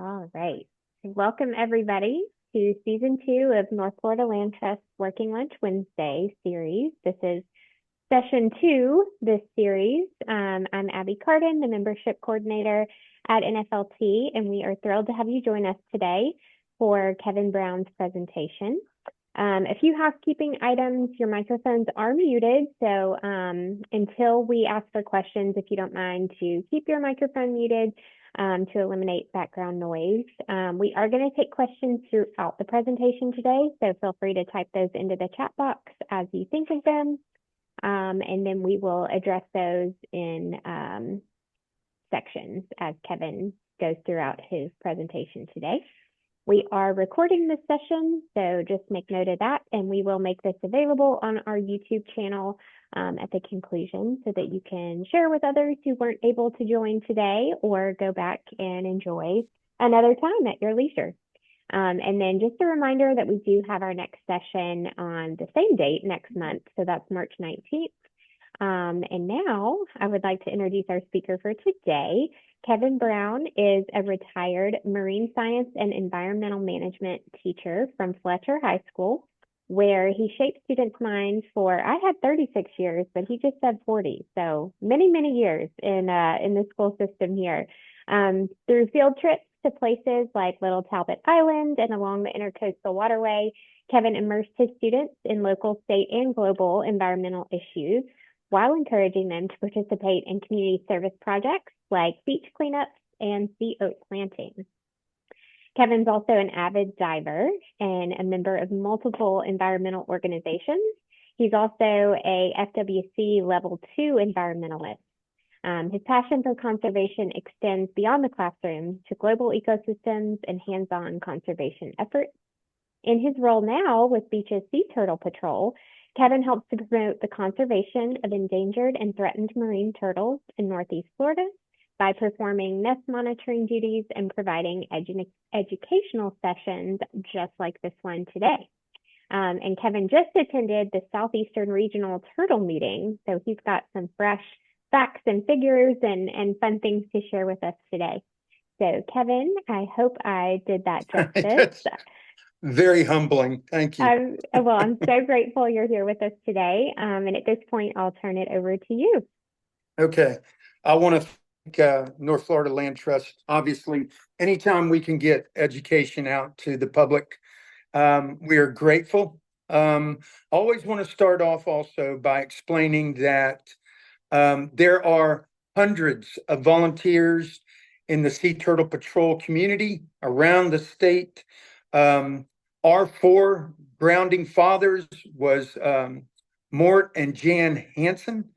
All right. Welcome, everybody, to season 2 of North Florida Land Trust Working Lunch Wednesday series. This is session 2, this series. I'm Abby Carden, the membership coordinator at NFLT, and we are thrilled to have you join us today for Kevin Brown's presentation. A few housekeeping items. Your microphones are muted, so until we ask for questions, if you don't mind to keep your microphone muted to eliminate background noise. We are going to take questions throughout the presentation today, so feel free to type those into the chat box as you think of them, and then we will address those in sections as Kevin goes throughout his presentation today. We are recording this session, so just make note of that, and we will make this available on our YouTube channel at the conclusion so that you can share with others who weren't able to join today or go back and enjoy another time at your leisure. And then just a reminder that we do have our next session on the same date next month, so that's March 19th. And now I would like to introduce our speaker for today. Kevin Brown is a retired marine science and environmental management teacher from Fletcher High School, where he shaped students' minds for, I had 36 years, but he just said 40. So many, many years in the school system here. Through field trips to places like Little Talbot Island and along the Intercoastal Waterway, Kevin immersed his students in local, state, and global environmental issues while encouraging them to participate in community service projects like beach cleanups and sea oak planting. Kevin's also an avid diver and a member of multiple environmental organizations. He's also a FWC Level 2 environmentalist. His passion for conservation extends beyond the classroom to global ecosystems and hands-on conservation efforts. In his role now with Beach's Sea Turtle Patrol, Kevin helps to promote the conservation of endangered and threatened marine turtles in Northeast Florida by performing nest monitoring duties and providing educational sessions just like this one today. And Kevin just attended the Southeastern Regional Turtle Meeting, so he's got some fresh facts and figures and fun things to share with us today. So Kevin, I hope I did that justice. Very humbling. Thank you. I'm so grateful you're here with us today. And at this point, I'll turn it over to you. Okay. I want to thank North Florida Land Trust. Obviously, anytime we can get education out to the public, we are grateful. Always want to start off also by explaining that there are hundreds of volunteers in the Sea Turtle Patrol community around the state. Our 4 grounding fathers was Mort and Jan Hansen.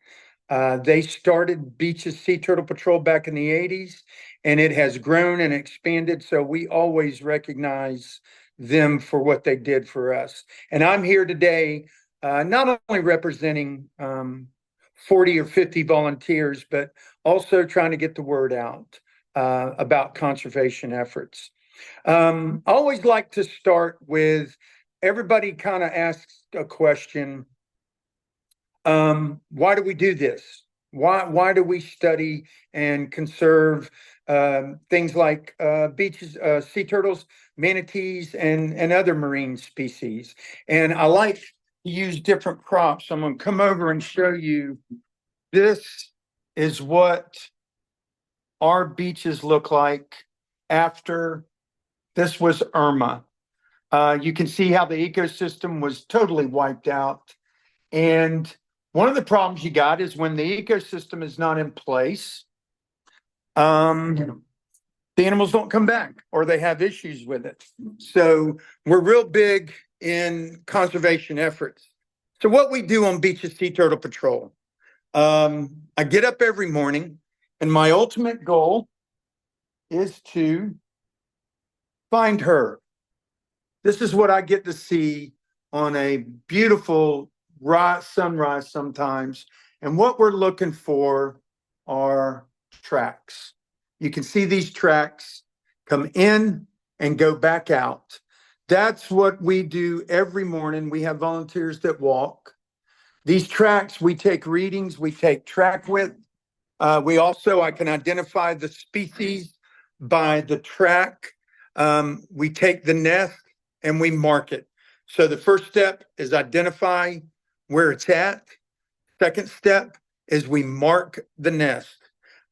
They started Beach's Sea Turtle Patrol back in the 80s, and it has grown and expanded. So we always recognize them for what they did for us. And I'm here today not only representing 40 or 50 volunteers, but also trying to get the word out about conservation efforts. I always like to start with everybody kind of asks a question. Why do we do this? Why do we study and conserve things like beaches, sea turtles, manatees, and other marine species? And I like to use different props. I'm going to come over and show you. This is what our beaches look like after this was Irma. You can see how the ecosystem was totally wiped out. And one of the problems you got is when the ecosystem is not in place, the animals don't come back or they have issues with it. So we're real big in conservation efforts. So what we do on Beach's Sea Turtle Patrol, I get up every morning and my ultimate goal is to find her. This is what I get to see on a beautiful sunrise sometimes. And what we're looking for are tracks. You can see these tracks come in and go back out. That's what we do every morning. We have volunteers that walk. These tracks, we take readings, we take track width. I can identify the species by the track We take the nest and we mark it. So the first step is identify where it's at. Second step is we mark the nest.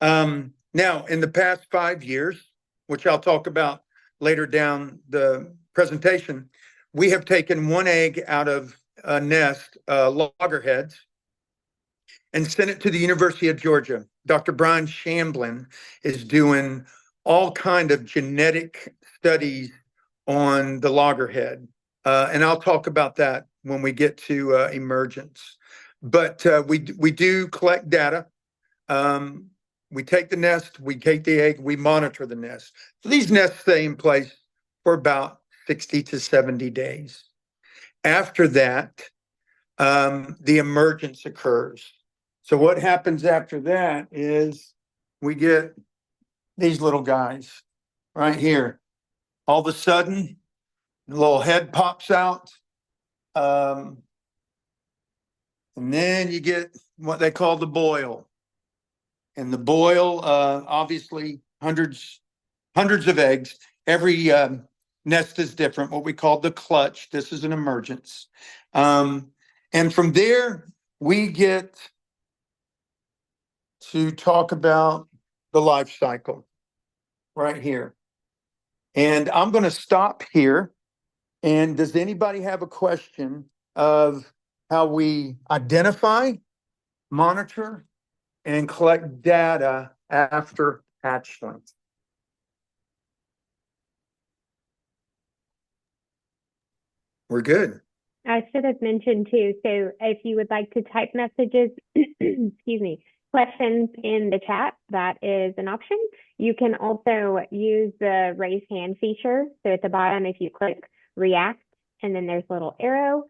Now, in the past 5 years, which I'll talk about later down the presentation, we have taken one egg out of a nest, loggerheads, and sent it to the University of Georgia. Dr. Brian Shamblin is doing all kind of genetic studies on the loggerhead. And I'll talk about that when we get to emergence. But we do collect data. We take the nest, we take the egg, we monitor the nest. So these nests stay in place for about 60 to 70 days. After that, the emergence occurs. So what happens after that is we get these little guys right here. All of a sudden, the little head pops out. And then you get what they call the boil. And the boil, obviously, hundreds of eggs. Every nest is different, what we call the clutch. This is an emergence. And from there, we get to talk about the life cycle right here. And I'm going to stop here. And does anybody have a question of how we identify, monitor, and collect data after hatchling? We're good. I should have mentioned too, so if you would like to type messages, excuse me, questions in the chat, that is an option. You can also use the raise hand feature. So at the bottom, if you click react and then there's a little arrow,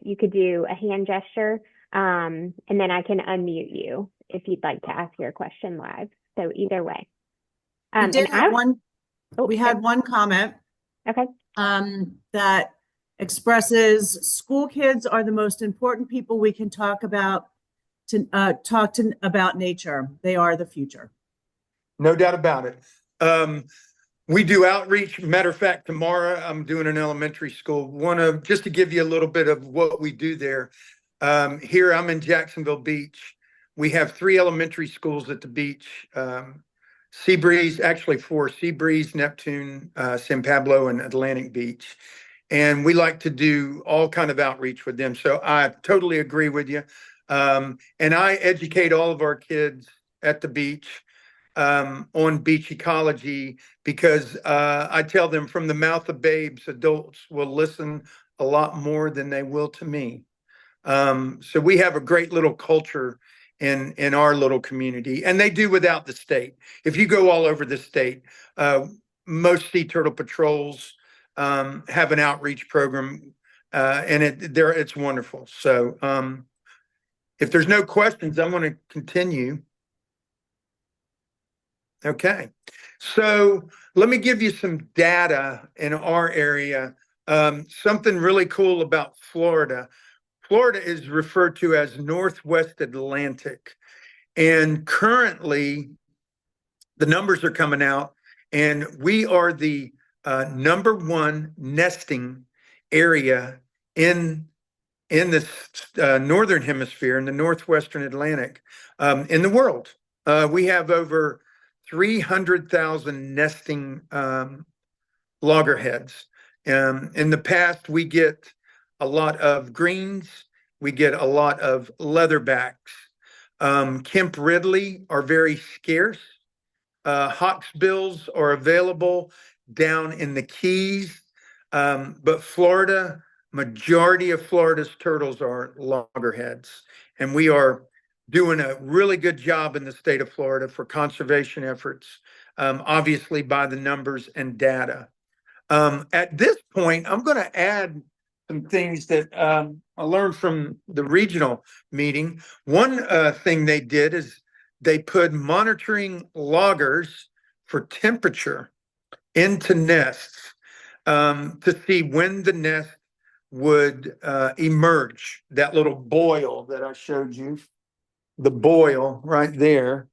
you could do a hand gesture, and then I can unmute you if you'd like to ask your question live. So either way. We did have one. Oh, we had one comment. Okay. That expresses school kids are the most important people we can talk about about nature. They are the future. No doubt about it. We do outreach. Matter of fact, tomorrow I'm doing an elementary school. Just to give you a little bit of what we do there. Here I'm in Jacksonville Beach. We have 3 elementary schools at the beach. Seabreeze, actually 4, Seabreeze, Neptune, San Pablo, and Atlantic Beach. And we like to do all kind of outreach with them. So I totally agree with you. And I educate all of our kids at the beach on beach ecology because I tell them from the mouth of babes, adults will listen a lot more than they will to me. So we have a great little culture in our little community, and they do without the state. If you go all over the state, most sea turtle patrols have an outreach program, and it's wonderful. So if there's no questions, I want to continue. Okay, so let me give you some data in our area. Something really cool about Florida. Florida is referred to as Northwest Atlantic. And currently, the numbers are coming out, and we are the #1 nesting area in the northern hemisphere, in the Northwestern Atlantic, in the world. We have over 300,000 nesting loggerheads. In the past, we get a lot of greens. We get a lot of leatherbacks. Kemp Ridley are very scarce. Hawksbills are available down in the Keys. But Florida, majority of Florida's turtles are loggerheads. And we are doing a really good job in the state of Florida for conservation efforts, obviously by the numbers and data. At this point, I'm going to add some things that I learned from the regional meeting. One thing they did is they put monitoring loggers for temperature into nests to see when the nest would emerge. That little boil that I showed you, the boil right there.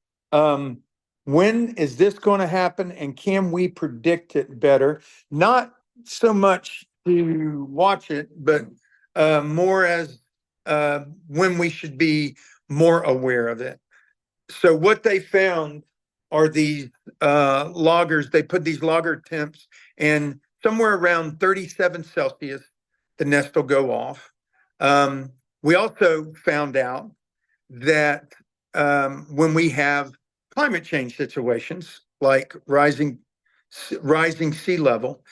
When is this going to happen, and can we predict it better? Not so much to watch it, but more as when we should be more aware of it. So what they found are these loggers. They put these logger temps, and somewhere around 37 Celsius, the nest will go off. We also found out that when we have climate change situations like rising sea level,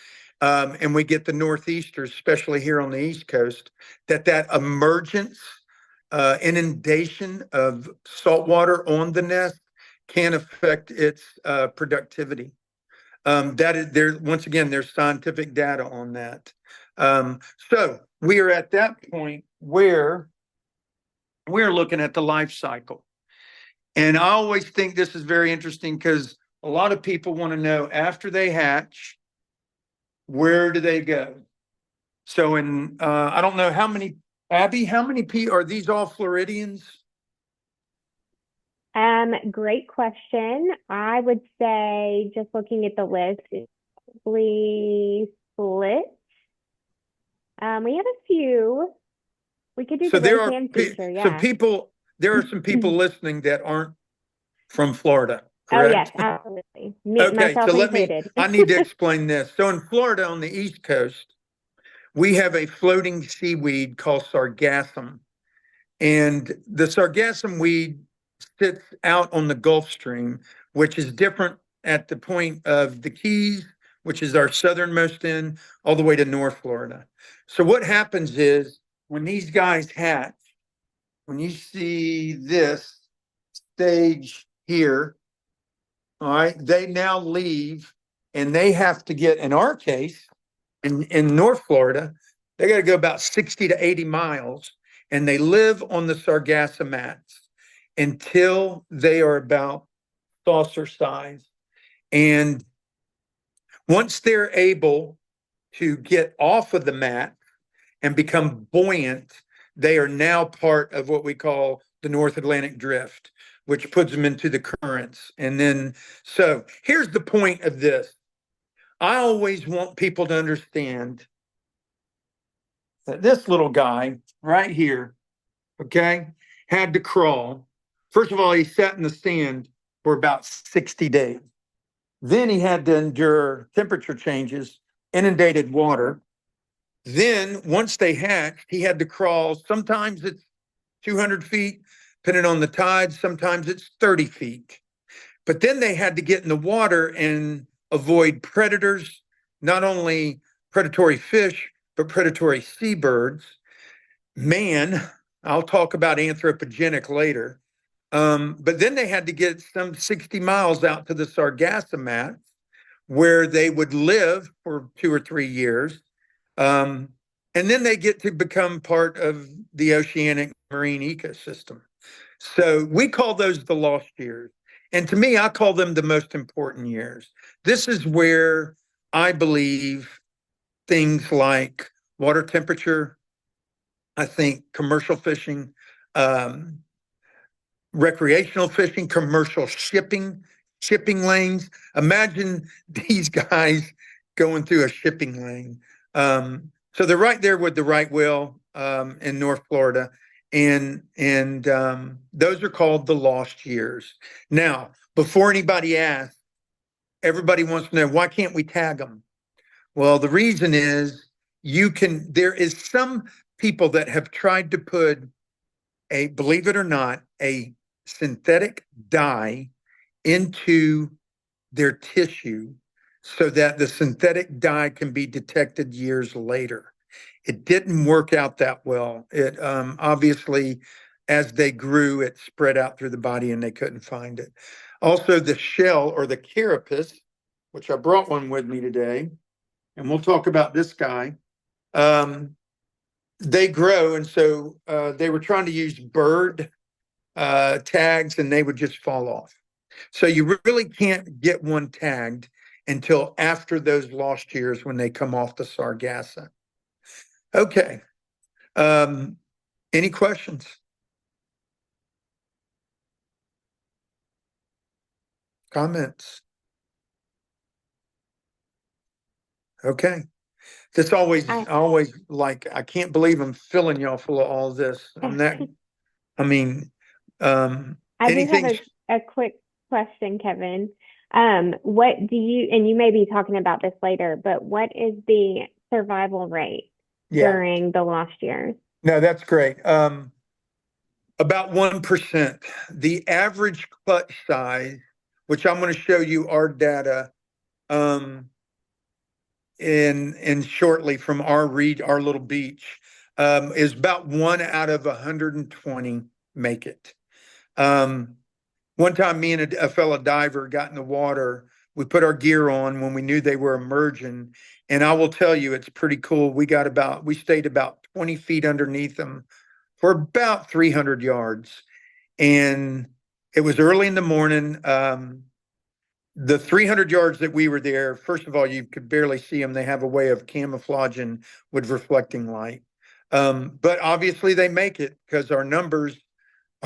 and we get the northeasters, especially here on the East Coast, that emergence inundation of salt water on the nest can affect its productivity. That is there. Once again, there's scientific data on that. So we are at that point where we're looking at the life cycle. And I always think this is very interesting because a lot of people want to know, after they hatch, where do they go? So I don't know how many, Abby, how many are these all Floridians? Great question. I would say, just looking at the list, it's probably split. We have a few. We could do So the there raise are hand feature, so yeah. there are some people listening that aren't from Florida, Oh, yes, correct? absolutely. Okay, Myself so included. I need to explain this. So in Florida on the East Coast, we have a floating seaweed called sargassum. And the sargassum weed sits out on the Gulf Stream, which is different at the point of the Keys, which is our southernmost end, all the way to North Florida. So what happens is when these guys hatch, when you see this stage here, all right, they now leave, and they have to get, in our case, in North Florida, they got to go about 60 to 80 miles, and they live on the sargassum mats until they are about saucer size. And once they're able to get off of the mat and become buoyant, they are now part of what we call the North Atlantic Drift, which puts them into the currents. And then, so here's the point of this. I always want people to understand that this little guy right here, okay, had to crawl. First of all, he sat in the sand for about 60 days. Then he had to endure temperature changes, inundated water. Then once they hatched, he had to crawl. Sometimes it's 200 feet, depending on the tides. Sometimes it's 30 feet. But then they had to get in the water and avoid predators, not only predatory fish, but predatory seabirds. Man, I'll talk about anthropogenic later. But then they had to get some 60 miles out to the sargassum mats where they would live for 2 or 3 years. And then they get to become part of the oceanic marine ecosystem. So we call those the lost years. And to me, I call them the most important years. This is where I believe things like water temperature, I think commercial fishing, recreational fishing, commercial shipping lanes. Imagine these guys going through a shipping lane. So they're right there with the right whale in North Florida. And those are called the lost years. Now, before anybody asks, everybody wants to know, why can't we tag them? Well, the reason is there is some people that have tried to put believe it or not, a synthetic dye into their tissue so that the synthetic dye can be detected years later. It didn't work out that well. It obviously, as they grew, it spread out through the body and they couldn't find it. Also, the shell, or the carapace, which I brought one with me today, and we'll talk about this guy. They grow, and so they were trying to use bird tags, and they would just fall off. So you really can't get one tagged until after those lost years when they come off the sargassum. Okay. Any questions? comments? Okay. This always, I- always like, I can't believe I'm filling y'all full of all this. I'm that, I mean, I do have anything, a quick question, Kevin. What do you, and you may be talking about this later, but what is the survival rate yeah, during the lost years? no, that's great. About 1%. The average clutch size, which I'm going to show you our data, in shortly from our little beach, is about 1 out of 120 make it. One time me and a fellow diver got in the water. We put our gear on when we knew they were emerging. And I will tell you, it's pretty cool. We stayed about 20 feet underneath them for about 300 yards. And it was early in the morning. The 300 yards that we were there, first of all, you could barely see them. They have a way of camouflaging with reflecting light. But obviously they make it because our numbers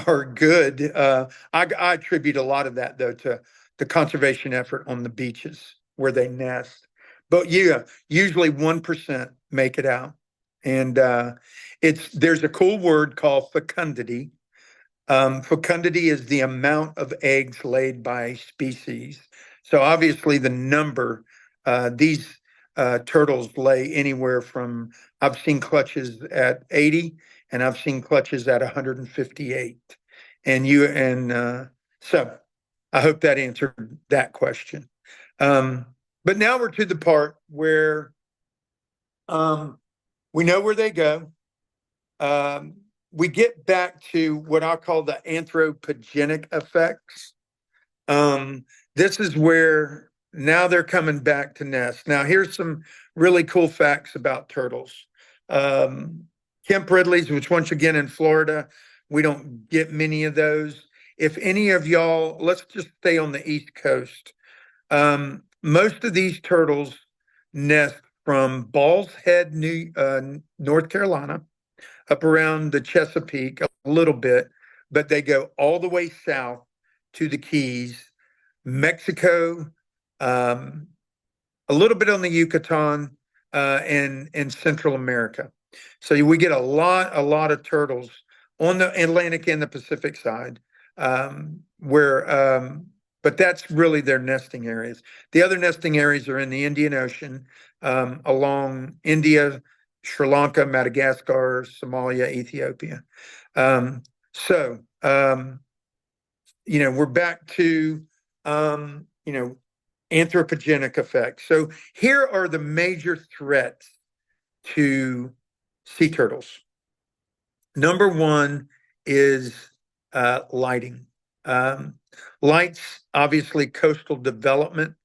are good. I attribute a lot of that though to the conservation effort on the beaches where they nest. But yeah, usually 1% make it out. And there's a cool word called fecundity. Fecundity is the amount of eggs laid by species. So obviously the number, these turtles lay anywhere from, I've seen clutches at 80 and I've seen clutches at 158. So I hope that answered that question. But now we're to the part where we know where they go. We get back to what I call the anthropogenic effects. This is where now they're coming back to nest. Now, here's some really cool facts about turtles. Kemp Ridley's, which once again in Florida, we don't get many of those. If any of y'all, let's just stay on the East Coast. Most of these turtles nest from Ball's Head, North Carolina, up around the Chesapeake a little bit, but they go all the way south to the Keys, Mexico, a little bit on the Yucatan, and Central America. So we get a lot of turtles on the Atlantic and the Pacific side, but that's really their nesting areas. The other nesting areas are in the Indian Ocean, along India, Sri Lanka, Madagascar, Somalia, Ethiopia. We're back to, anthropogenic effects. So here are the major threats to sea turtles. Number one is lighting. Lights, obviously, coastal development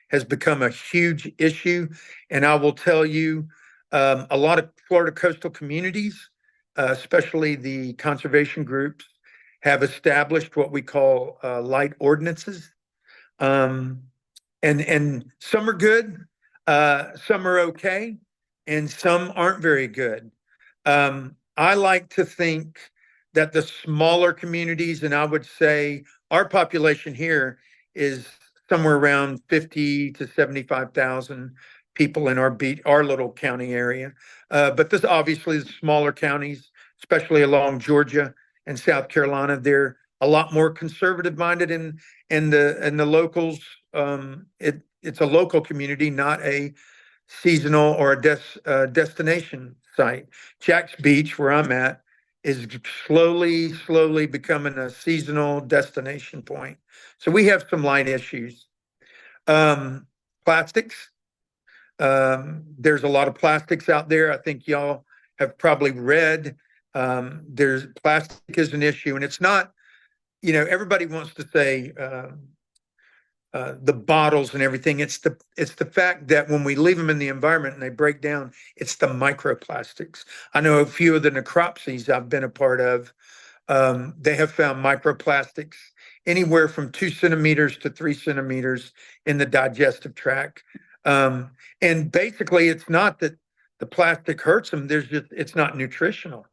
has become a huge issue. And I will tell you, a lot of Florida coastal communities, especially the conservation groups, have established what we call light ordinances. And some are good, some are okay, and some aren't very good. I like to think that the smaller communities, and I would say our population here is somewhere around 50 to 75,000 people in our little county area. But this obviously is smaller counties, especially along Georgia and South Carolina. They're a lot more conservative minded, and the locals. It's a local community, not a seasonal or a destination site. Jack's Beach, where I'm at, is slowly becoming a seasonal destination point. So we have some light issues. Plastics. There's a lot of plastics out there. I think y'all have probably read. There's plastic is an issue, and it's not. Everybody wants to say the bottles and everything. It's the fact that when we leave them in the environment and they break down, it's the microplastics. I know a few of the necropsies I've been a part of. They have found microplastics anywhere from 2 centimeters to 3 centimeters in the digestive tract. And basically, it's not that the plastic hurts them. It's not nutritional.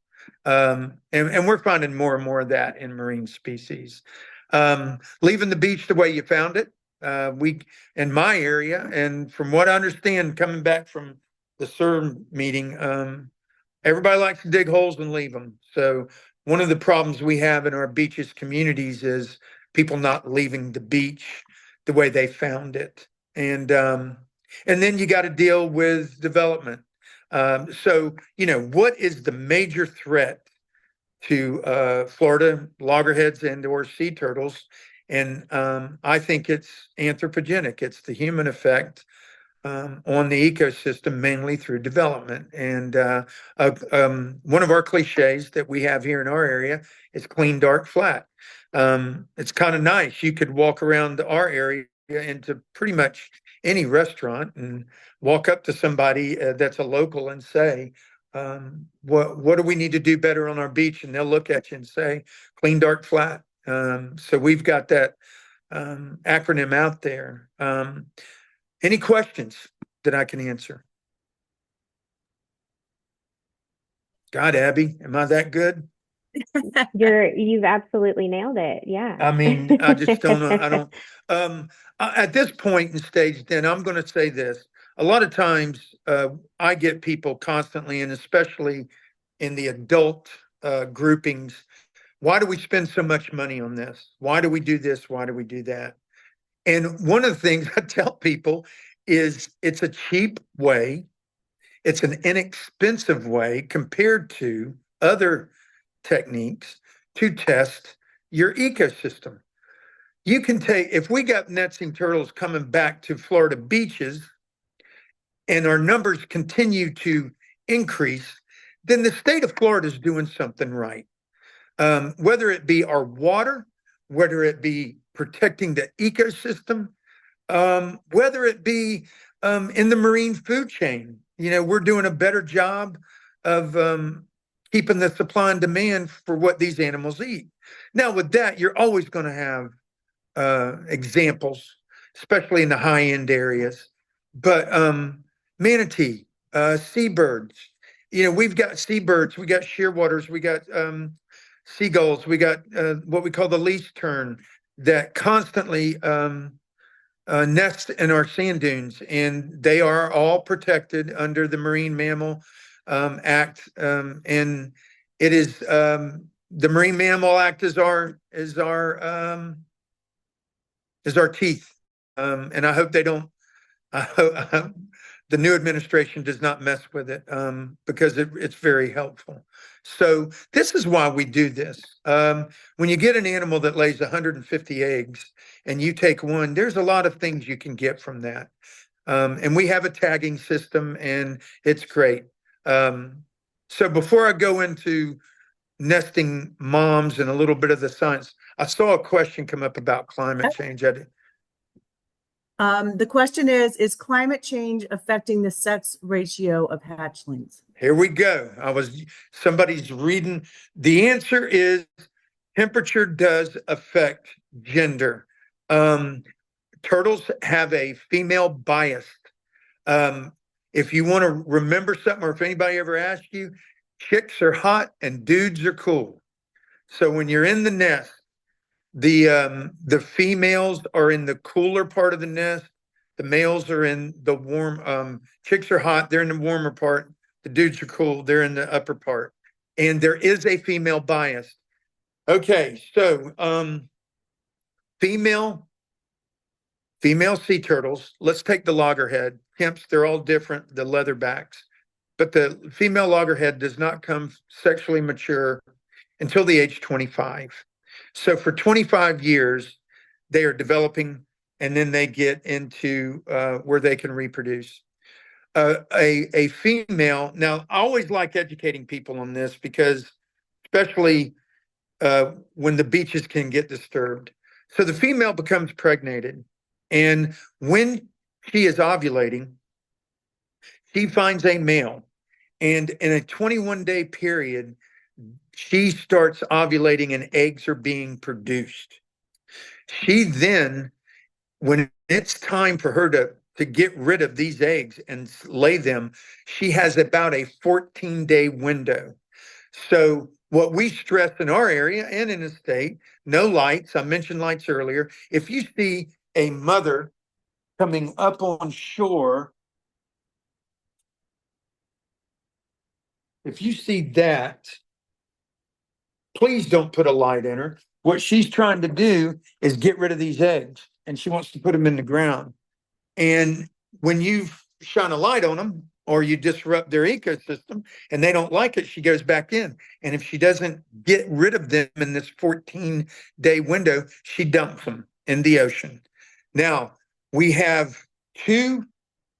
And we're finding more and more of that in marine species. Leaving the beach the way you found it. We, in my area, and from what I understand, coming back from the CERN meeting, everybody likes to dig holes and leave them. So one of the problems we have in our beaches communities is people not leaving the beach the way they found it. And then you got to deal with development. So, what is the major threat to Florida loggerheads and or sea turtles? And I think it's anthropogenic. It's the human effect on the ecosystem, mainly through development. And one of our cliches that we have here in our area is clean, dark, flat. It's kind of nice. You could walk around our area into pretty much any restaurant and walk up to somebody that's a local and say, what do we need to do better on our beach? And they'll look at you and say, clean, dark, flat. So we've got that acronym out there. Any questions that I can answer? God, Abby, am I that good? You've absolutely nailed it. Yeah. I mean, I just don't know. At this point in stage, then I'm going to say this. A lot of times, I get people constantly, and especially in the adult groupings, why do we spend so much money on this? Why do we do this? Why do we do that? And one of the things I tell people is it's a cheap way, it's an inexpensive way compared to other techniques to test your ecosystem. You can take, if we got nesting turtles coming back to Florida beaches and our numbers continue to increase, then the state of Florida is doing something right. Whether it be our water, whether it be protecting the ecosystem, whether it be in the marine food chain. We're doing a better job of keeping the supply and demand for what these animals eat. Now, with that, you're always going to have examples, especially in the high-end areas. But manatee, seabirds, we've got seabirds, we got shearwaters, we got seagulls, we got what we call the least tern that constantly nest in our sand dunes, and they are all protected under the Marine Mammal Act. And it is the Marine Mammal Act is our teeth. And I hope they don't. I hope the new administration does not mess with it because it's very helpful. So this is why we do this. When you get an animal that lays 150 eggs and you take one, there's a lot of things you can get from that. And we have a tagging system and it's great. So before I go into nesting moms and a little bit of the science, I saw a question come up about climate change. The question is climate change affecting the sex ratio of hatchlings? Here we go. Somebody's reading. The answer is temperature does affect gender. Turtles have a female bias. If you want to remember something, or if anybody ever asked you, chicks are hot and dudes are cool. So when you're in the nest, the females are in the cooler part of the nest. The males are in the warm. Chicks are hot. They're in the warmer part. The dudes are cool. They're in the upper part. And there is a female bias. Okay, so female sea turtles. Let's take the loggerhead. Pimps, they're all different, the leatherbacks. But the female loggerhead does not come sexually mature until the age 25. So for 25 years, they are developing, and then they get into where they can reproduce. A female, now I always like educating people on this because especially when the beaches can get disturbed. So the female becomes pregnated, and when she is ovulating, she finds a male, and in a 21-day period, she starts ovulating and eggs are being produced. She then, when it's time for her to get rid of these eggs and lay them, she has about a 14-day window. So what we stress in our area and in the state, no lights. I mentioned lights earlier. If you see a mother coming up on shore. If you see that, please don't put a light in her. What she's trying to do is get rid of these eggs, and she wants to put them in the ground. And when you shine a light on them or you disrupt their ecosystem and they don't like it, she goes back in. And if she doesn't get rid of them in this 14-day window, she dumps them in the ocean. Now, we have two,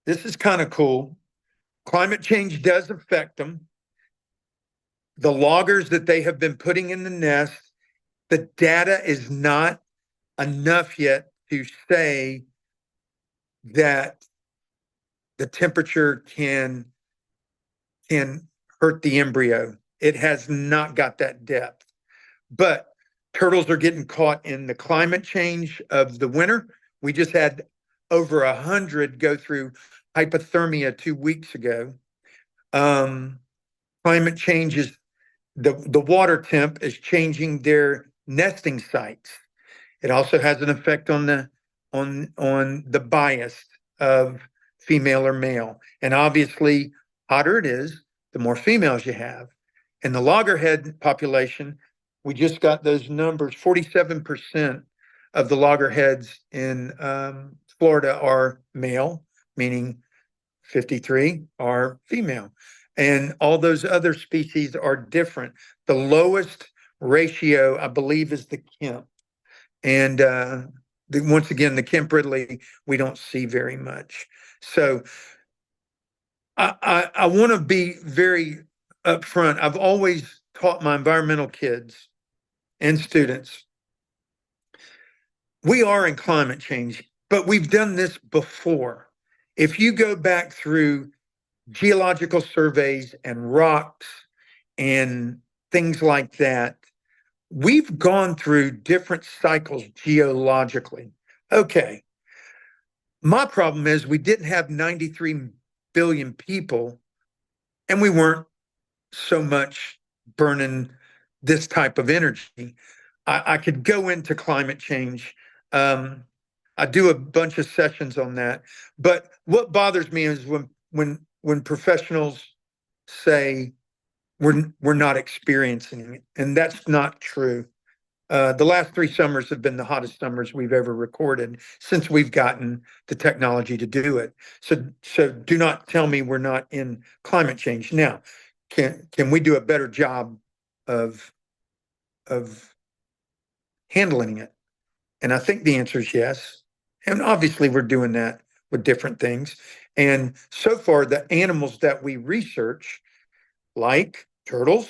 this is kind of cool. Climate change does affect them. The loggers that they have been putting in the nest, the data is not enough yet to say that the temperature can hurt the embryo. It has not got that depth. But turtles are getting caught in the climate change of the winter. We just had over 100 go through hypothermia 2 weeks ago. Climate change is the water temp is changing their nesting sites. It also has an effect on the bias of female or male. And obviously, hotter it is, the more females you have. In the loggerhead population, we just got those numbers. 47% of the loggerheads in Florida are male, meaning 53 are female. And all those other species are different. The lowest ratio, I believe, is the Kemp. And once again, the Kemp Ridley, we don't see very much. So I want to be very upfront. I've always taught my environmental kids and students, we are in climate change, but we've done this before. If you go back through geological surveys and rocks and things like that, we've gone through different cycles geologically. Okay. My problem is we didn't have 93 billion people and we weren't so much burning this type of energy. I could go into climate change. I do a bunch of sessions on that. But what bothers me is when professionals say we're not experiencing it, and that's not true. The last 3 summers have been the hottest summers we've ever recorded since we've gotten the technology to do it. So do not tell me we're not in climate change. Now, can we do a better job of handling it? And I think the answer is yes. And obviously we're doing that with different things. And so far, the animals that we research, like turtles,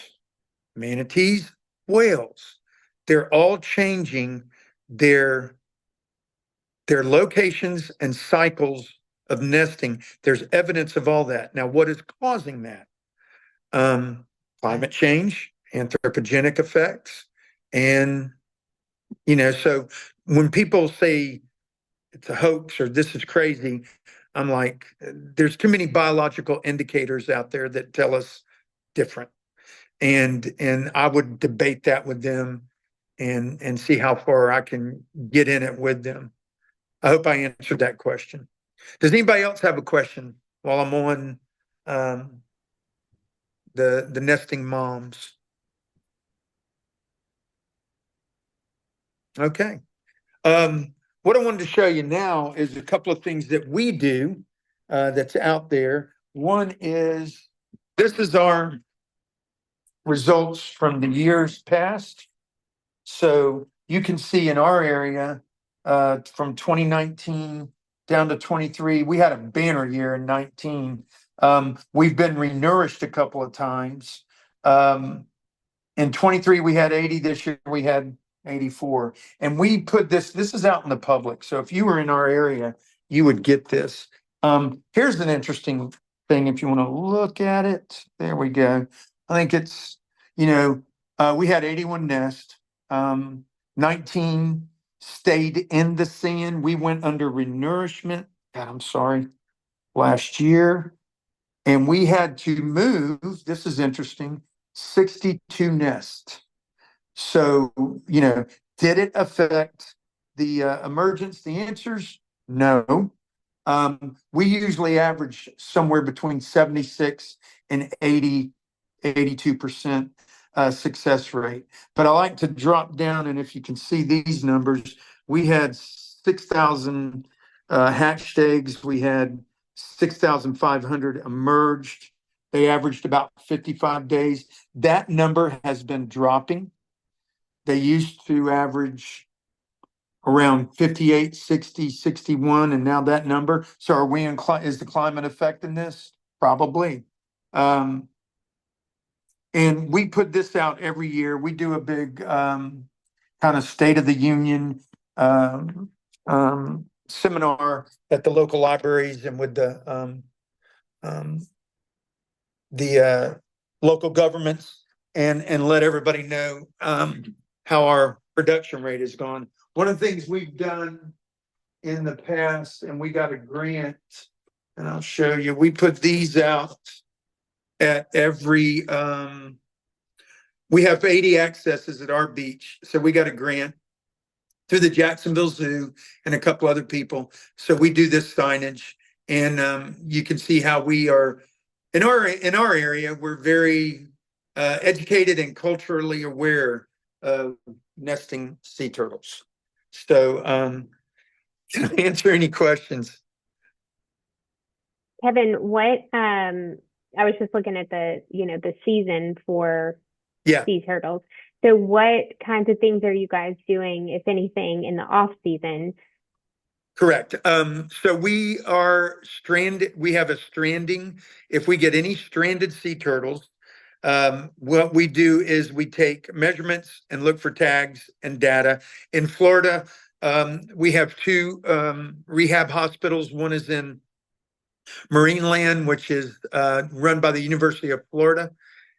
manatees, whales, they're all changing their locations and cycles of nesting. There's evidence of all that. Now, what is causing that? Climate change, anthropogenic effects, and so when people say it's a hoax or this is crazy, I'm like, there's too many biological indicators out there that tell us different. And I would debate that with them and see how far I can get in it with them. I hope I answered that question. Does anybody else have a question while I'm on the nesting moms? Okay. What I wanted to show you now is a couple of things that we do that's out there. One is, this is our results from the years past. So you can see in our area from 2019 down to 23, we had a banner year in 19. We've been renourished a couple of times. In 23, we had 80. This year, we had 84. And we put this is out in the public. So if you were in our area, you would get this. Here's an interesting thing if you want to look at it. There we go. I think it's, we had 81 nests. 19 stayed in the sand. We went under renourishment. God, I'm sorry. Last year. And we had to move, this is interesting, 62 nests. So, did it affect the emergence? The answer's no. We usually average somewhere between 76 and 82% success rate. But I like to drop down, and if you can see these numbers, we had 6,000 hatched eggs. We had 6,500 emerged. They averaged about 55 days. That number has been dropping. They used to average around 58, 60, 61, and now that number. So are we in, is the climate affecting this? Probably. And we put this out every year. We do a big kind of State of the Union seminar at the local libraries and with the local governments and let everybody know how our production rate has gone. One of the things we've done in the past, and we got a grant, and I'll show you, we put these out at every, we have 80 accesses at our beach. So we got a grant through the Jacksonville Zoo and a couple other people. So we do this signage, and you can see how we are in our area. We're very educated and culturally aware of nesting sea turtles. So can I answer any questions? Kevin, what I was just looking at the the season for sea turtles. So what kinds of things are you guys doing, if anything, in the off season? Correct. So we are stranded. We have a stranding. If we get any stranded sea turtles, what we do is we take measurements and look for tags and data. In Florida, we have two rehab hospitals. One is in Marineland, which is run by the University of Florida,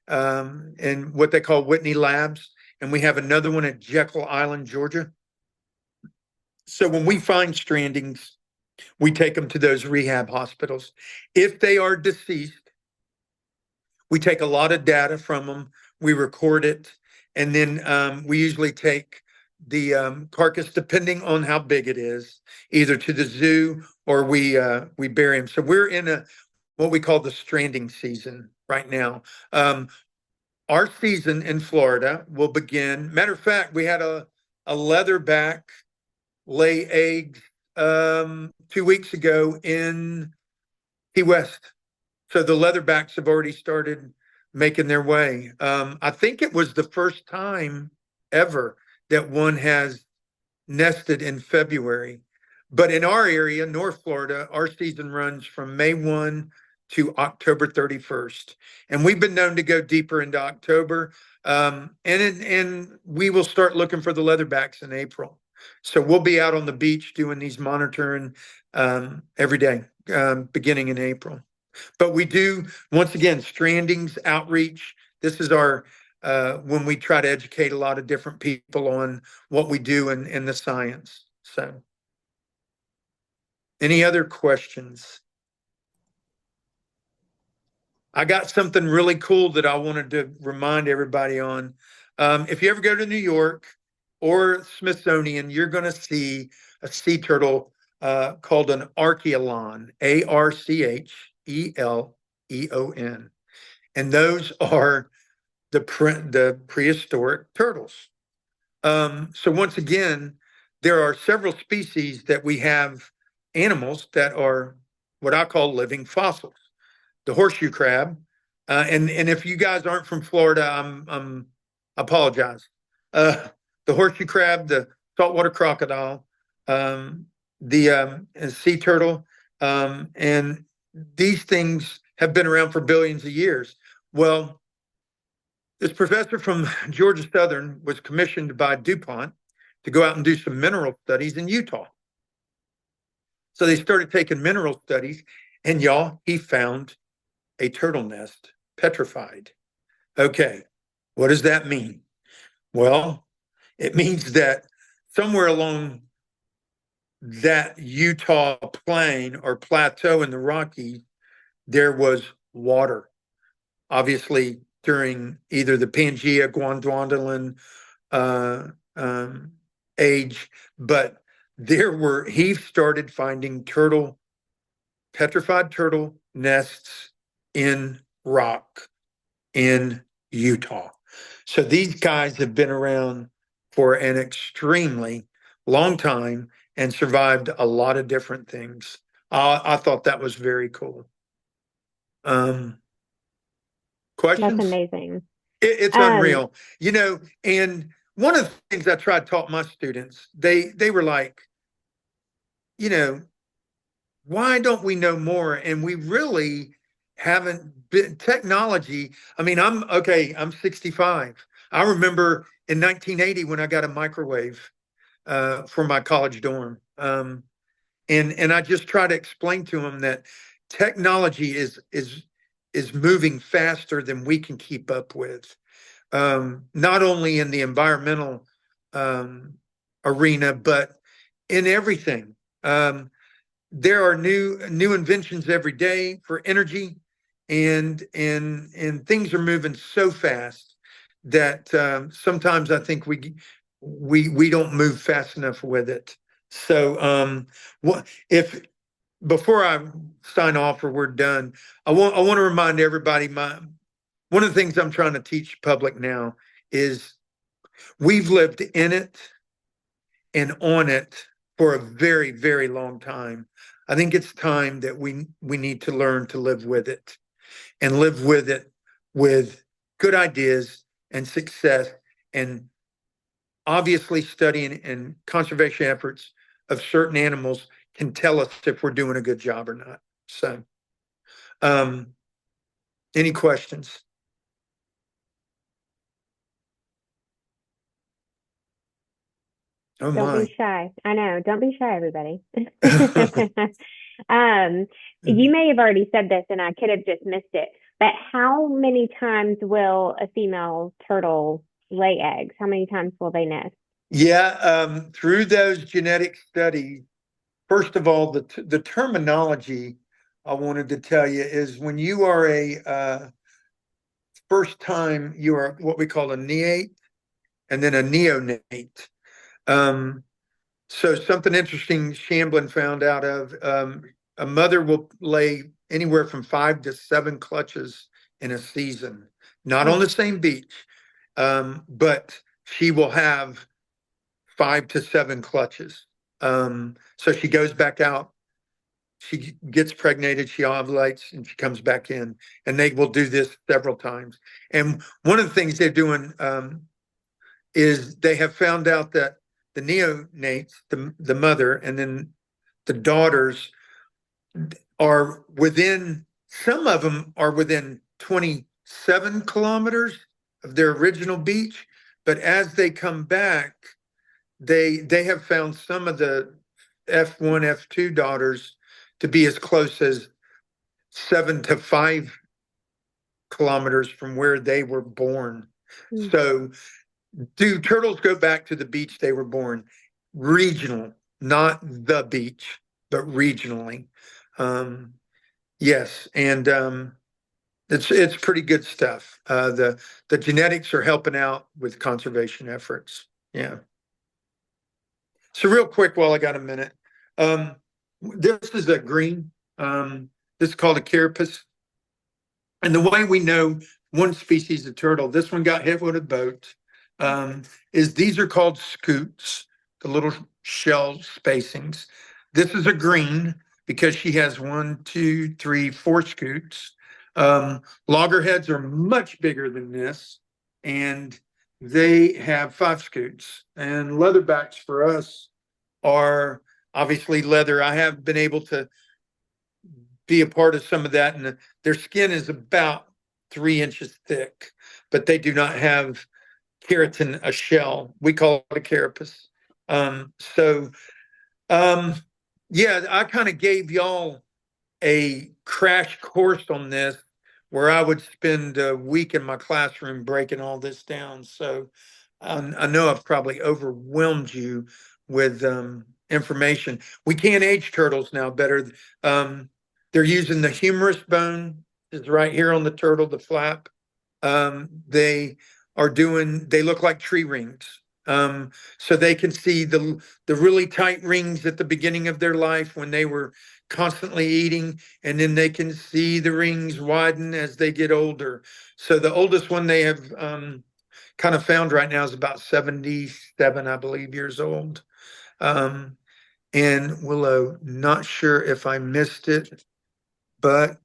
and what they call Whitney Labs. And we have another one at Jekyll Island, Georgia. So when we find strandings, we take them to those rehab hospitals. If they are deceased, we take a lot of data from them, we record it, and then we usually take the carcass, depending on how big it is, either to the zoo or we bury them. So we're in what we call the stranding season right now. Our season in Florida will begin. Matter of fact, we had a leatherback lay eggs 2 weeks ago in Key West. So the leatherbacks have already started making their way. I think it was the first time ever that one has nested in February. But in our area, North Florida, our season runs from May 1 to October 31st. And we've been known to go deeper into October. And we will start looking for the leatherbacks in April. So we'll be out on the beach doing these monitoring every day, beginning in April. But we do, once again, strandings, outreach. This is our, when we try to educate a lot of different people on what we do in the science. So any other questions? I got something really cool that I wanted to remind everybody on. If you ever go to New York or Smithsonian, you're going to see a sea turtle called an archaeolon, Archeleon. And those are the prehistoric turtles. So once again, there are several species that we have animals that are what I call living fossils. The horseshoe crab, and if you guys aren't from Florida, I apologize. The horseshoe crab, the saltwater crocodile, the sea turtle, and these things have been around for billions of years. Well, this professor from Georgia Southern was commissioned by DuPont to go out and do some mineral studies in Utah. So they started taking mineral studies, and y'all, he found a turtle nest petrified. Okay, what does that mean? Well, it means that somewhere along that Utah plain or plateau in the Rockies, there was water. Obviously, during either the Pangea, Gondwanan age, but he started finding petrified turtle nests in rock in Utah. So these guys have been around for an extremely long time and survived a lot of different things. I thought that was very cool. That's Questions? amazing. It's unreal, and one of the things I tried to taught my students, they were like, why don't we know more? And we really haven't been technology. I mean, I'm 65. I remember in 1980 when I got a microwave for my college dorm. And I just try to explain to them that technology is moving faster than we can keep up with. Not only in the environmental arena, but in everything. There are new inventions every day for energy, and things are moving so fast that sometimes I think we don't move fast enough with it. So what if before I sign off or we're done, I want to remind everybody one of the things I'm trying to teach public now is we've lived in it and on it for a very, very long time. I think it's time that we need to learn to live with it and live with it with good ideas and success, and obviously studying and conservation efforts of certain animals can tell us if we're doing a good job or not. So, any questions? Oh Don't my. be shy. I know. Don't be shy, everybody. You may have already said this and I could have just missed it, but how many times will a female turtle lay eggs? How many times will they nest? Yeah, through those genetic studies, first of all, the terminology I wanted to tell you is when you are a first time, you are what we call a neate and then a neonate. So something interesting Shamblin found out of, a mother will lay anywhere from 5 to 7 clutches in a season, not on the same beach, but she will have 5 to 7 clutches. So she goes back out, she gets pregnated, she ovulates, and she comes back in, and they will do this several times. And one of the things they're doing is they have found out that the neonates, the mother, and then the daughters are some of them are within 27 kilometers of their original beach, but as they come back, they have found some of the F1, F2 daughters to be as close as 7 to 5 kilometers from where they were born. Mm. So do turtles go back to the beach they were born? Regional, not the beach, but regionally. Yes, and it's pretty good stuff. The genetics are helping out with conservation efforts. Yeah. So real quick, while I got a minute, this is a green. This is called a carapace. And the way we know one species of turtle, this one got hit with a boat, is these are called scutes, the little shell spacings. This is a green because she has 1, 2, 3, 4 scutes. Loggerheads are much bigger than this, and they have 5 scutes. And leatherbacks for us are obviously leather. I have been able to be a part of some of that, and their skin is about 3 inches thick, but they do not have keratin, a shell. We call it a carapace. Yeah, I kind of gave y'all a crash course on this where I would spend a week in my classroom breaking all this down. So I know I've probably overwhelmed you with information. We can age turtles now better. They're using the humerus bone is right here on the turtle, the flap. They look like tree rings. So they can see the really tight rings at the beginning of their life when they were constantly eating, and then they can see the rings widen as they get older. So the oldest one they have kind of found right now is about 77, I believe, years old. And Willow, not sure if I missed it, but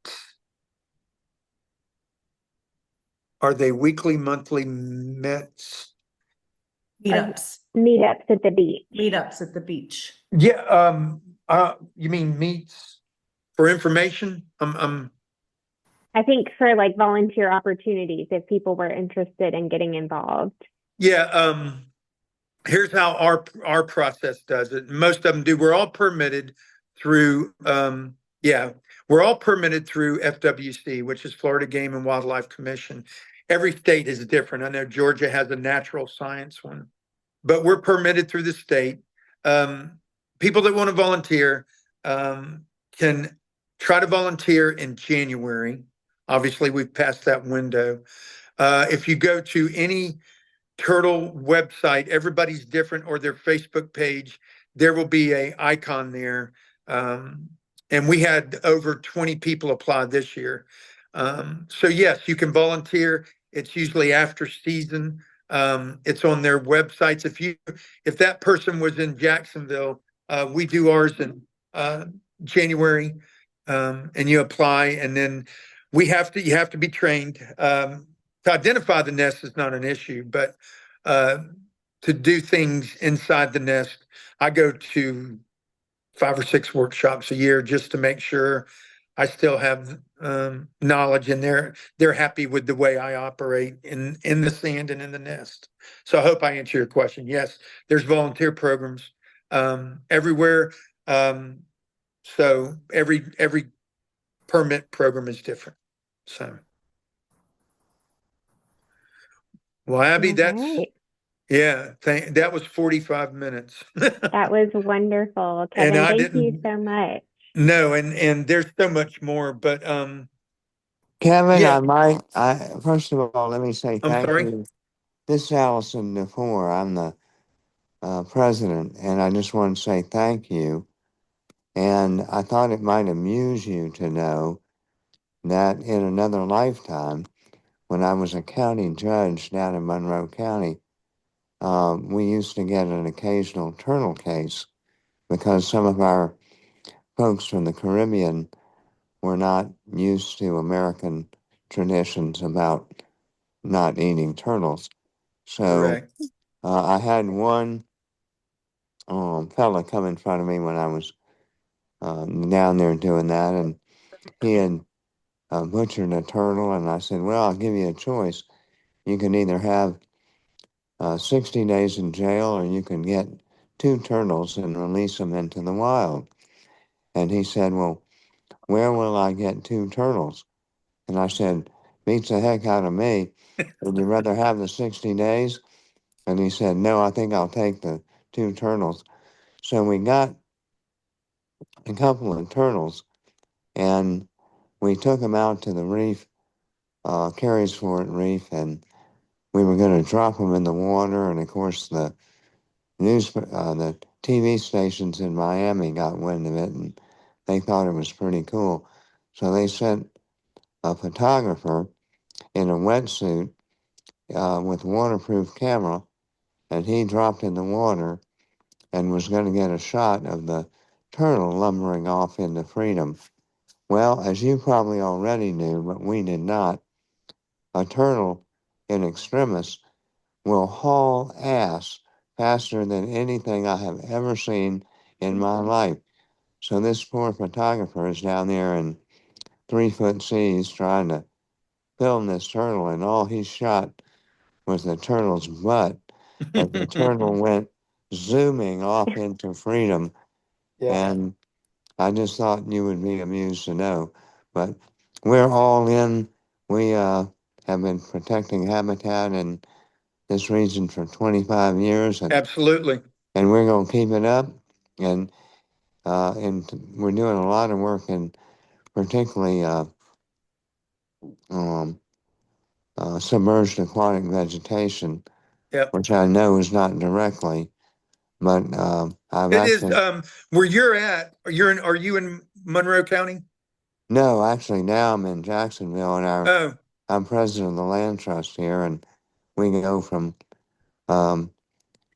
are they weekly, monthly Mets? Meetups, Meetups at the beach. meetups at the beach. Yeah, you mean meets for information? I think for like volunteer opportunities, if people were interested in getting involved. Yeah, here's how our process does it. Most of them do. We're all permitted through we're all permitted through FWC, which is Florida Game and Wildlife Commission. Every state is different. I know Georgia has a natural science one, but we're permitted through the state. People that want to volunteer can try to volunteer in January. Obviously, we've passed that window. If you go to any turtle website, everybody's different, or their Facebook page, there will be a icon there. And we had over 20 people apply this year. So yes, you can volunteer. It's usually after season. It's on their websites. If that person was in Jacksonville, we do ours in January, and you apply, and then you have to be trained. To identify the nest is not an issue, but to do things inside the nest, I go to 5 or 6 workshops a year just to make sure I still have knowledge, and they're happy with the way I operate in the sand and in the nest. So I hope I answer your question. Yes, there's volunteer programs everywhere. So every permit program is different. So. Well, Abby, All right. that was 45 minutes. That was wonderful, And Kevin. I Thank you didn't so much. know, and there's so much more, but Kevin, yeah, first of all, let me say I'm thank sorry. you. This is Allison DeFore. I'm the president, and I just want to say thank you. And I thought it might amuse you to know that in another lifetime, when I was a county judge down in Monroe County, we used to get an occasional turtle case because some of our folks from the Caribbean were not used to American traditions about not eating turtles. So Correct. I had one fella come in front of me when I was down there doing that, and he had butchered a turtle, and I said, well, I'll give you a choice. You can either have 60 days in jail, or you can get 2 turtles and release them into the wild. And he said, well, where will I get 2 turtles? And I said, beats the heck out of me. Would you rather have the 60 days? And he said, no, I think I'll take the 2 turtles. So we got a couple of turtles, and we took them out to the reef, Carey's Fort Reef, and we were going to drop them in the water. And of course, the TV stations in Miami got wind of it, and they thought it was pretty cool. So they sent a photographer in a wetsuit with a waterproof camera, and he dropped in the water and was going to get a shot of the turtle lumbering off into freedom. Well, as you probably already knew, but we did not, a turtle in extremis will haul ass faster than anything I have ever seen in my life. So this poor photographer is down there in 3-foot seas trying to film this turtle, and all he shot was the turtle's butt as the turtle went zooming off into freedom. Yeah, And I just thought you would be amused to know. But we're all in. We have been protecting habitat in this region for 25 years, absolutely. and we're going to keep it up. And we're doing a lot of work in particularly submerged aquatic vegetation. Yep. which I know is not directly, but I've It is, actually, where you're at, are you in Monroe County? no, actually now I'm in Jacksonville and Oh, I'm president of the land trust here, and we go from um,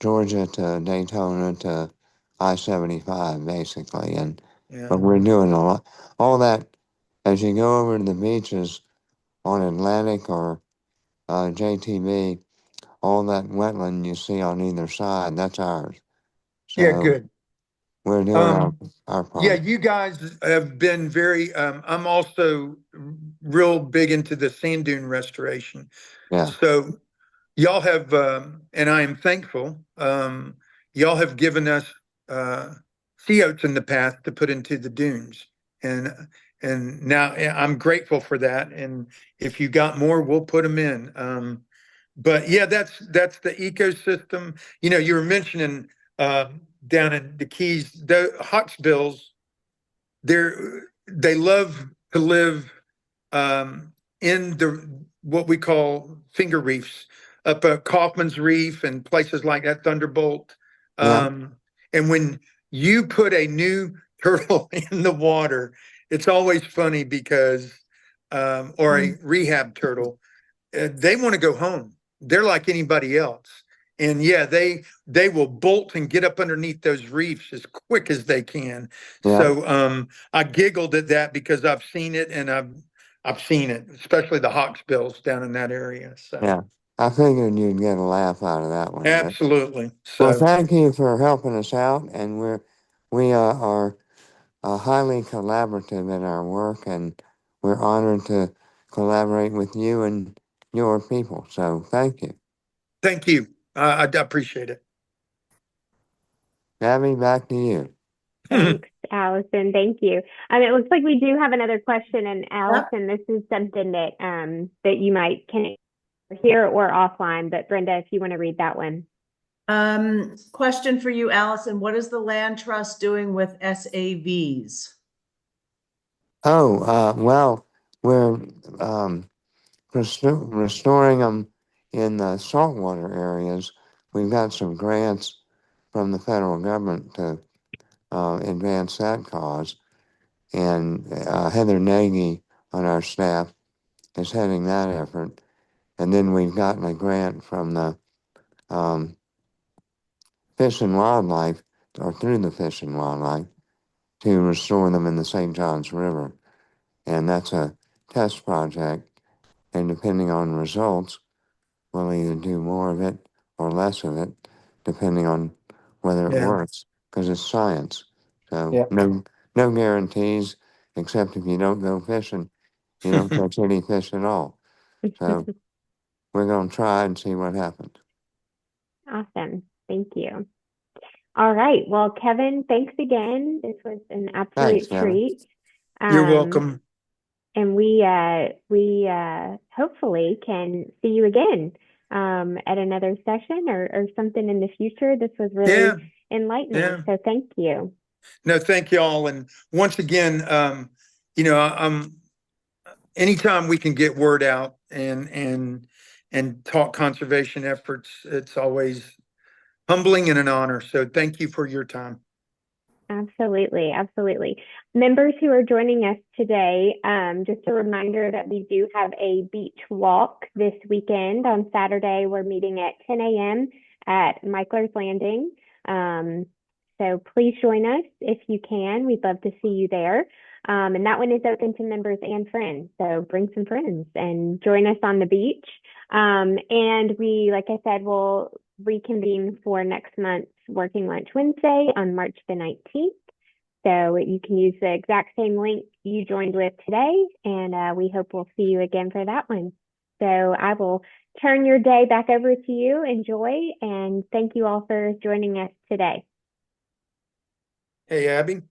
Georgia to Daytona to I-75 basically, and yeah. but we're doing a lot. All that as you go over to the beaches on Atlantic or JTB, all that wetland you see on either side, that's ours. Yeah, So good. we're doing Um, our yeah, part. you guys have been very, I'm also real big into the sand dune restoration. Yeah, So y'all have, and I am thankful, y'all have given us, sea oats in the past to put into the dunes. And, and now I'm grateful for that. And if you got more, we'll put them in. But yeah, that's the ecosystem. You know, you were mentioning, down in the Keys, the hawksbills, they love to live, in the what we call finger reefs up at Kaufman's Reef and places like that, Thunderbolt. yeah, And when you put a new turtle in the water, it's always funny because, or a rehab turtle, they want to go home. They're like anybody else. And yeah, they will bolt and get up underneath those reefs as quick as they can. yeah, So I giggled at that because I've seen it and I've seen it, especially the hawksbills down in that area. So yeah. I figured you'd get a laugh out of that one. But, absolutely. well, So thank you for helping us out, and we are highly collaborative in our work, and we're honored to collaborate with you and your people. So thank you. thank you. I appreciate it. Abby, back to you. Thanks, Allison. Thank you. It looks like we do have another question, and Yep. Allison, this is something that that you might can hear or offline, but Brenda, if you want to read that one. Question for you, Allison. What is the land trust doing with SAVs? Oh, well, we're restoring them in the saltwater areas. We've got some grants from the federal government to advance that cause. And Heather Nagy on our staff is heading that effort. And then we've gotten a grant from the Fish and Wildlife, or through the Fish and Wildlife, to restore them in the St. Johns River. And that's a test project. And depending on results, we'll either do more of it or less of it, depending on whether it Yeah. works, because it's science. So Yeah. no guarantees, except if you don't go fishing, you don't catch any fish at all. So we're going to try and see what happens. Awesome. Thank you. All right. Well, Kevin, thanks again. This was an Thanks, absolute Kevin. treat. You're welcome. And we hopefully can see you again at another session or something in the future. This was really Yeah. enlightening. Yeah. So thank you. No, thank you all. And once again, you know, anytime we can get word out and talk conservation efforts, it's always humbling and an honor. So thank you for your time. Absolutely, absolutely. Members who are joining us today, just a reminder that we do have a beach walk this weekend. On Saturday, we're meeting at 10 a.m. at Michler's Landing. So please join us if you can. We'd love to see you there. And that one is open to members and friends. So bring some friends and join us on the beach. And we, like I said, will reconvene for next month's Working Lunch Wednesday on March the 19th. So you can use the exact same link you joined with today, and we hope we'll see you again for that one. So I will turn your day back over to you. Enjoy, and thank you all for joining us today. Hey, Abby.